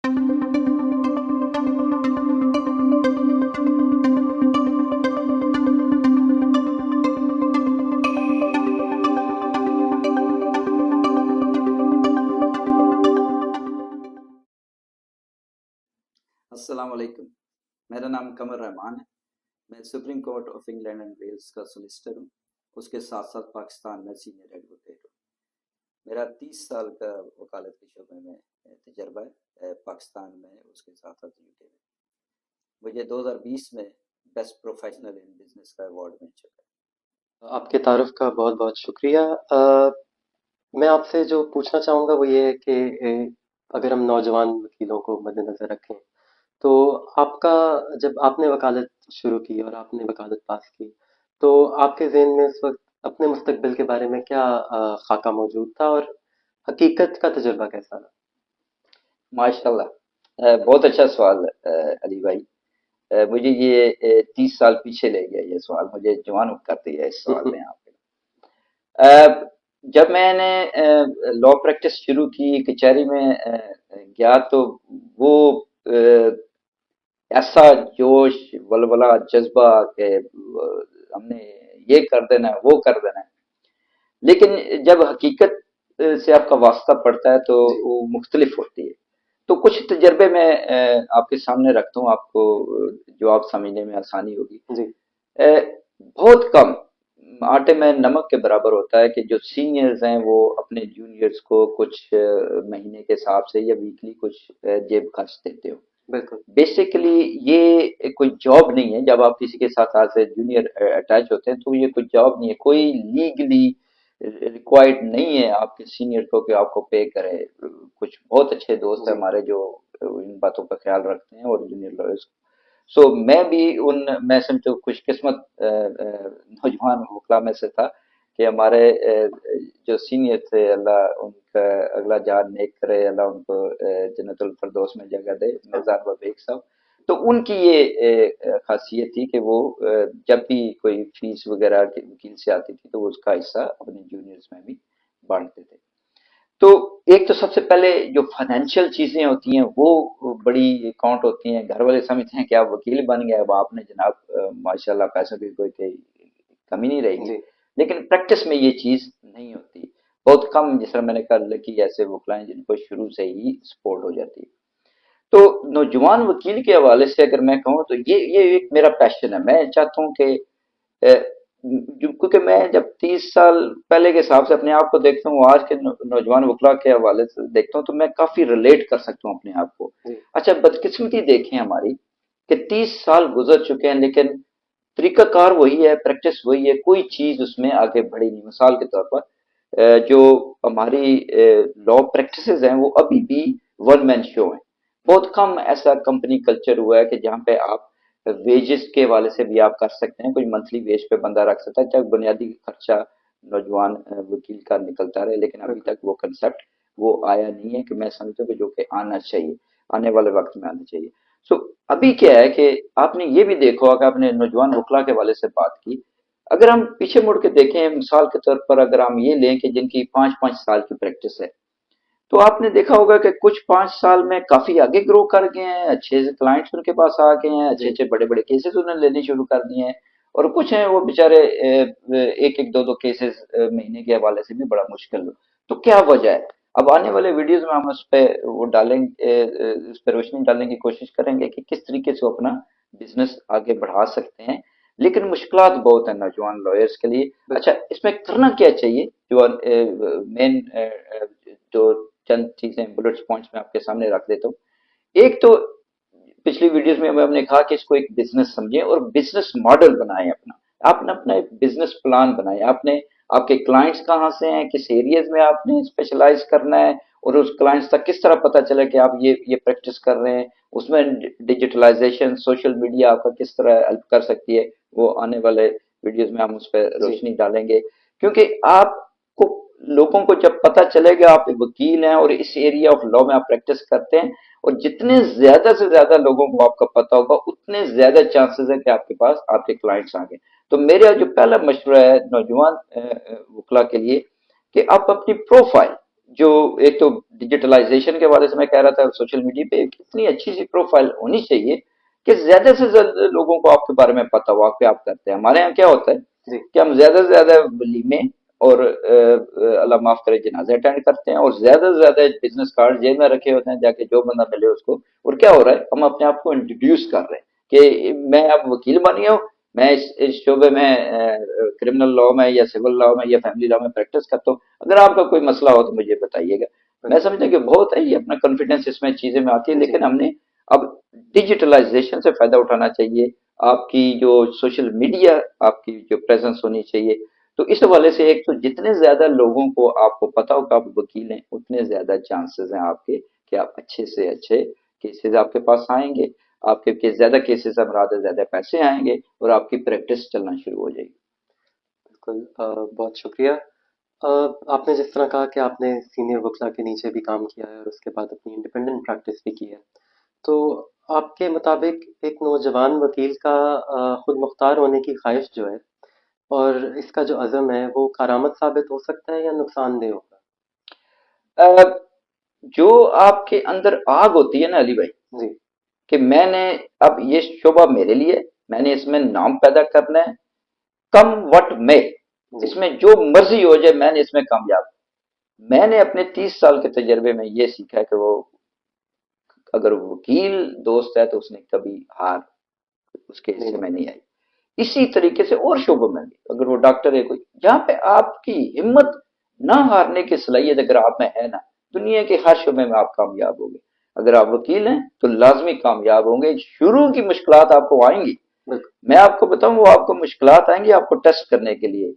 अस्सलाम वालेकुम। मेरा नाम कमर रहमान है। मैं supreme court of England and Wales का सोलिसिटर हूँ। उसके साथ साथ पाकिस्तान में सीनियर एडवोकेट हूँ। मेरा 30 साल का वकालत के शोबे में तजर्बा है, पाकिस्तान में, उसके साथ साथ यूके में। मुझे 2020 में बेस्ट प्रोफेशनल इन बिजनेस का अवार्ड मिल चुका है। आपके तारुफ का बहुत बहुत शुक्रिया। मैं आपसे जो पूछना चाहूँगा वो ये है कि अगर हम नौजवान वकीलों को मद्देनज़र रखें तो आपका जब आपने वकालत शुरू की और आपने वकालत पास की तो आपके ज़हन में इस वक्त अपने मुस्तकबिल के बारे में क्या खाका मौजूद था और हकीकत का तजुर्बा कैसा रहा? माशाल्लाह, बहुत अच्छा सवाल अली भाई। मुझे ये 30 साल पीछे ले गया ये सवाल, मुझे जवान कर दिया इस सवाल ने आप। जब मैंने लॉ प्रैक्टिस शुरू की, कचहरी में गया तो वो ऐसा जोश, वलवला, जज्बा कि हमने ये कर देना है, वो कर देना है। लेकिन जब हकीकत से आपका वास्ता पड़ता है तो वो मुख्तलिफ होती है। तो कुछ तजर्बे मैं आपके सामने रखता हूँ, आपको जवाब समझने में आसानी होगी। जी। बहुत कम, आटे में नमक के बराबर होता है कि जो सीनियर्स हैं वो अपने जूनियर्स को कुछ महीने के हिसाब से या वीकली कुछ जेब खर्च देते हो। बिल्कुल। बेसिकली ये कोई जॉब नहीं है। जब आप किसी के साथ आज से जूनियर अटैच होते हैं तो ये कोई जॉब नहीं है, कोई लीगली रिक्वायर्ड नहीं है आपके सीनियर को कि आपको पे करे। कुछ बहुत अच्छे दोस्त हैं हमारे जो इन बातों का ख्याल रखते हैं और जूनियर लॉयर्स। सो मैं भी मैं समझो खुशकिस्मत नौजवान वकला में से था कि हमारे जो सीनियर थे, अल्लाह उनका अगला जान नेक करे, अल्लाह उनको जन्नतुल फिरदौस में जगह दे, मिर्जा अनवर बेग साहब। तो उनकी ये खासियत थी कि वो जब भी कोई फीस वगैरह वकील से आती थी तो वो उसका हिस्सा अपने जूनियर्स में भी बांटते थे। तो एक तो सबसे पहले जो फाइनेंशियल चीजें होती हैं वो बड़ी काउंट होती हैं। घर वाले समझते हैं कि आप वकील बन गए, अब आपने जनाब माशाल्लाह पैसों की कोई कमी नहीं रहेगी। जी। लेकिन प्रैक्टिस में ये चीज नहीं होती। बहुत कम, जिस तरह मैंने कहा कि ऐसे वकला हैं जिनको शुरू से ही सपोर्ट हो जाती है। तो नौजवान वकील के हवाले से अगर मैं कहूँ तो ये एक मेरा पैशन है। मैं चाहता हूँ कि क्योंकि मैं जब 30 साल पहले के हिसाब से अपने आप को देखता हूँ, आज के नौजवान वकला के हवाले से देखता हूँ तो मैं काफी रिलेट कर सकता हूँ अपने आप को। जी। अच्छा, बदकिस्मती देखें हमारी कि 30 साल गुजर चुके हैं लेकिन तरीकाकार वही है, प्रैक्टिस वही है, कोई चीज उसमें आगे बढ़ी नहीं। मिसाल के तौर पर जो हमारी लॉ प्रैक्टिसेस हैं वो अभी भी वन मैन शो है। बहुत कम ऐसा कंपनी कल्चर हुआ है कि जहाँ पे आप वेजेस के वाले से भी आप कर सकते हैं, कोई मंथली वेज पे बंदा रख सकता है, चाहे बुनियादी खर्चा नौजवान वकील का निकलता रहे। लेकिन अभी तक वो कंसेप्ट वो आया नहीं है कि मैं समझता हूँ कि जो कि आना चाहिए, आने वाले वक्त में आना चाहिए। सो अभी क्या है कि आपने ये भी देखा होगा, आपने नौजवान वकला के वाले से बात की। अगर हम पीछे मुड़ के देखें, मिसाल के तौर पर अगर हम ये लें कि जिनकी 5-5 साल की प्रैक्टिस है, तो आपने देखा होगा कि कुछ 5 साल में काफी आगे ग्रो कर गए हैं, अच्छे से क्लाइंट्स उनके पास आ गए हैं, अच्छे अच्छे बड़े बड़े केसेस उन्होंने लेने शुरू कर दिए हैं। और कुछ हैं वो बेचारे एक एक दो दो केसेस महीने के हवाले से भी बड़ा मुश्किल हो। तो क्या वजह है? अब आने वाले वीडियोस में हम उस पे वो डालेंगे, उस पर रोशनी डालने की कोशिश करेंगे कि किस तरीके से वो अपना बिजनेस आगे बढ़ा सकते हैं। लेकिन मुश्किलात बहुत है नौजवान लॉयर्स के लिए। अच्छा, इसमें करना क्या चाहिए? जो मेन जो चंद चीजें बुलेट्स पॉइंट्स में आपके सामने रख देता हूँ। एक तो पिछली वीडियोस में हमने कहा कि इसको एक बिजनेस समझें और बिजनेस मॉडल बनाएं अपना। आपने अपना एक बिजनेस प्लान बनाए, आपने आपके क्लाइंट्स कहाँ से हैं, किस एरियाज में आपने स्पेशलाइज करना है, और उस क्लाइंट्स तक किस तरह पता चले कि आप ये प्रैक्टिस कर रहे हैं। उसमें डिजिटलाइजेशन, सोशल मीडिया आपका किस तरह हेल्प कर सकती है, वो आने वाले वीडियोस में हम उस पर रोशनी डालेंगे। क्योंकि आपको, लोगों को जब पता चलेगा आप एक वकील हैं और इस एरिया ऑफ लॉ में आप प्रैक्टिस करते हैं, और जितने ज्यादा से ज्यादा लोगों को आपका पता होगा उतने ज्यादा चांसेस है कि आपके पास आपके क्लाइंट्स आ गए। तो मेरा जो पहला मशवरा है नौजवान वकला के लिए कि आप अपनी प्रोफाइल जो एक तो डिजिटलाइजेशन के बारे में मैं कह रहा था, सोशल मीडिया पे एक इतनी अच्छी सी प्रोफाइल होनी चाहिए कि ज्यादा से ज्यादा लोगों को आपके बारे में पता हो, आप क्या आप करते हैं। हमारे यहाँ क्या होता है जी। कि हम ज्यादा से ज्यादा वलीमे और अल्लाह माफ करे जनाजे अटेंड करते हैं, और ज्यादा से ज्यादा बिजनेस कार्ड जेब में रखे होते हैं, जाके जो बंदा मिले उसको। और क्या हो रहा है, हम अपने आप को इंट्रोड्यूस कर रहे हैं कि मैं अब वकील बन गया हूँ, मैं इस शोबे में क्रिमिनल लॉ में या सिविल लॉ में या फैमिली लॉ में प्रैक्टिस करता हूँ। अगर आपका कोई मसला हो तो मुझे बताइएगा। मैं बिल्कुल। समझता हूँ कि बहुत है, ये अपना कॉन्फिडेंस इसमें चीजें में आती है, जी। लेकिन हमने अब डिजिटलाइजेशन से फायदा उठाना चाहिए। आपकी जो सोशल मीडिया, आपकी जो प्रेजेंस होनी चाहिए, तो इस हवाले से एक तो जितने ज्यादा लोगों को आपको पता हो कि आप वकील हैं, उतने ज्यादा चांसेस हैं आपके कि आप अच्छे से अच्छे केसेस आपके पास आएंगे, आपके केस ज्यादा केसेस से ज्यादा पैसे आएंगे, और आपकी प्रैक्टिस चलना शुरू हो जाएगी। बिल्कुल। बहुत शुक्रिया। आपने जिस तरह कहा कि आपने सीनियर वकील के नीचे भी काम किया है और उसके बाद अपनी इंडिपेंडेंट प्रैक्टिस भी की है, तो आपके मुताबिक एक नौजवान वकील का खुद मुख्तार होने की ख्वाहिश जो है और इसका जो अज़म है वो कारामद साबित हो सकता है या नुकसानदेह होगा? अ, जो आपके अंदर आग होती है ना अली भाई, जी। कि मैंने अब ये शोबा मेरे लिए, मैंने इसमें नाम पैदा करना है, कम वट में, जी। इसमें जो मर्जी हो जाए मैंने इसमें कामयाब। मैंने अपने 30 साल के तजर्बे में ये सीखा है कि वो, अगर वकील दोस्त है तो उसने कभी हार उसके नहीं हिस्से में माना। नहीं आई। इसी तरीके से और शोबों में भी, अगर वो डॉक्टर है कोई, जहां पे आपकी हिम्मत ना हारने की सलाहियत अगर आप में है ना, दुनिया के हर शोबे में आप कामयाब होंगे। अगर आप वकील हैं तो लाजमी कामयाब होंगे। शुरू की मुश्किलात आपको आएंगी, बिल्कुल। मैं आपको बताऊं, वो आपको मुश्किलात आएंगी आपको टेस्ट करने के लिए।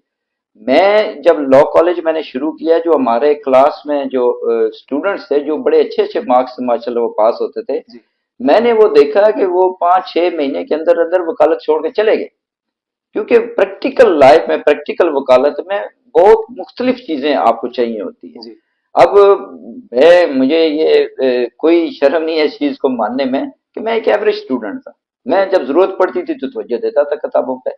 मैं जब लॉ कॉलेज मैंने शुरू किया, जो हमारे क्लास में जो स्टूडेंट्स थे जो बड़े अच्छे अच्छे मार्क्स से माशाल्लाह वो पास होते थे, जी। मैंने वो देखा कि वो 5-6 महीने के अंदर अंदर वकालत छोड़ के चले गए। क्योंकि प्रैक्टिकल लाइफ में, प्रैक्टिकल वकालत में बहुत मुख्तलिफ चीजें आपको चाहिए होती है। जी। अब मुझे ये कोई शर्म नहीं है इस चीज को मानने में कि मैं एक एवरेज स्टूडेंट था। जी। मैं जब जरूरत पड़ती थी तो तवज्जो देता था किताबों पे,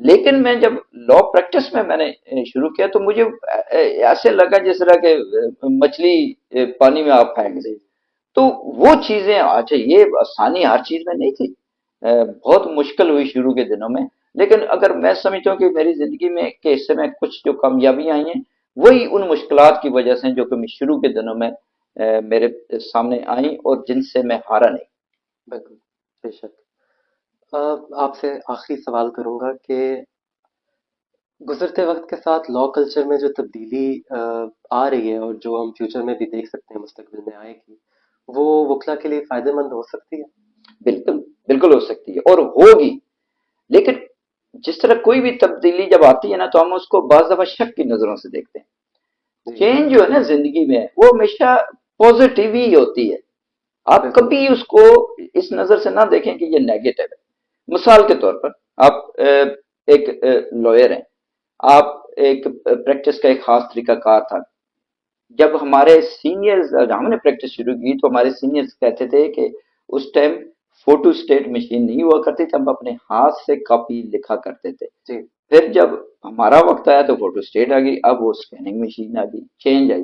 लेकिन मैं जब लॉ प्रैक्टिस में मैंने शुरू किया तो मुझे ऐसे लगा जिस तरह के मछली पानी में आप फेंक दे। जी। तो वो चीजें, अच्छा ये आसानी हर चीज में नहीं थी, बहुत मुश्किल हुई शुरू के दिनों में। लेकिन अगर मैं समझता हूँ कि मेरी जिंदगी में के हिस्से में कुछ जो कामयाबी आई हैं, वही उन मुश्किलात की वजह से जो कि मैं शुरू के दिनों में मेरे सामने आई और जिनसे मैं हारा नहीं। बिल्कुल। बेशक। आपसे आखिरी सवाल करूंगा कि गुजरते वक्त के साथ लॉ कल्चर में जो तब्दीली आ रही है और जो हम फ्यूचर में भी देख सकते हैं मुस्तकबिल में आएगी, वो वकला के लिए फायदेमंद हो सकती है? बिल्कुल, बिल्कुल हो सकती है और होगी। लेकिन जिस तरह कोई भी तब्दीली जब आती है ना, तो हम उसको बाज दफा शक की नजरों से देखते हैं। जी। चेंज जो है ना जिंदगी में, वो हमेशा पॉजिटिव ही होती है। आप बिल्कुल। कभी उसको इस नजर से ना देखें कि ये नेगेटिव है। मिसाल के तौर पर, आप एक लॉयर हैं, आप एक प्रैक्टिस का एक खास तरीकाकार था। जब हमारे सीनियर्स, हमने प्रैक्टिस शुरू की तो हमारे सीनियर्स कहते थे कि उस टाइम फोटो स्टेट मशीन नहीं हुआ करती थी, हम अपने हाथ से कॉपी लिखा करते थे। जी। फिर जब हमारा वक्त आया तो फोटो स्टेट आ गई, अब वो स्कैनिंग मशीन आ गई, चेंज आई।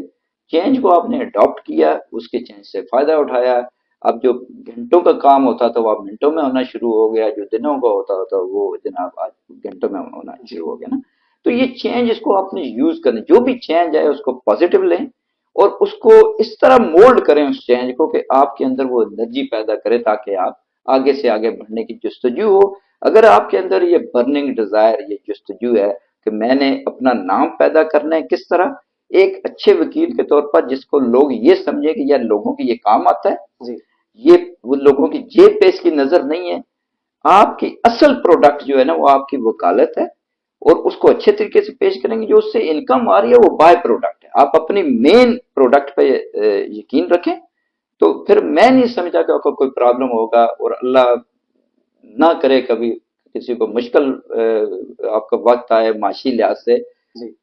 चेंज को आपने अडॉप्ट किया, उसके चेंज से फायदा उठाया। अब जो घंटों का काम होता था वो अब मिनटों में होना शुरू हो गया, जो दिनों का होता था वो जनाब आज घंटों में होना जी। शुरू हो गया ना। तो ये चेंज, इसको आपने यूज करना, जो भी चेंज आए उसको पॉजिटिव लें, और उसको इस तरह मोल्ड करें उस चेंज को कि आपके अंदर वो एनर्जी पैदा करे, ताकि आप आगे से आगे बढ़ने की जस्तजू हो। अगर आपके अंदर ये बर्निंग डिजायर, ये जस्तजू है कि मैंने अपना नाम पैदा करना है, किस तरह एक अच्छे वकील के तौर पर जिसको लोग ये समझे कि यार लोगों की ये काम आता है, जी। ये वो लोगों की जेब पे इसकी नजर नहीं है। आपकी असल प्रोडक्ट जो है ना वो आपकी वकालत है, और उसको अच्छे तरीके से पेश करेंगे। जो उससे इनकम आ रही है वो बाय प्रोडक्ट है, आप अपनी मेन प्रोडक्ट पे यकीन रखें। तो फिर मैं नहीं समझा कि आपको कोई प्रॉब्लम होगा, और अल्लाह ना करे कभी किसी को मुश्किल आपका वक्त आए माशी लिहाज से, जी।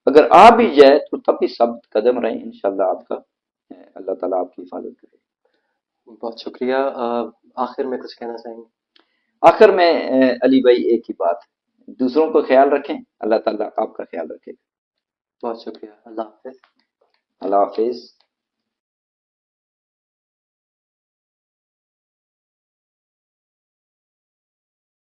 अगर आ भी जाए तो तब भी सब कदम रहे, इंशाल्लाह आपका अल्लाह ताला आपकी हिफाजत करे। बहुत शुक्रिया। आखिर में कुछ कहना चाहेंगे? आखिर में अली भाई एक ही बात, दूसरों को ख्याल रखें, अल्लाह ताला आपका ख्याल रखे। बहुत शुक्रिया। अल्लाह हाफिज। اللہ حافظ.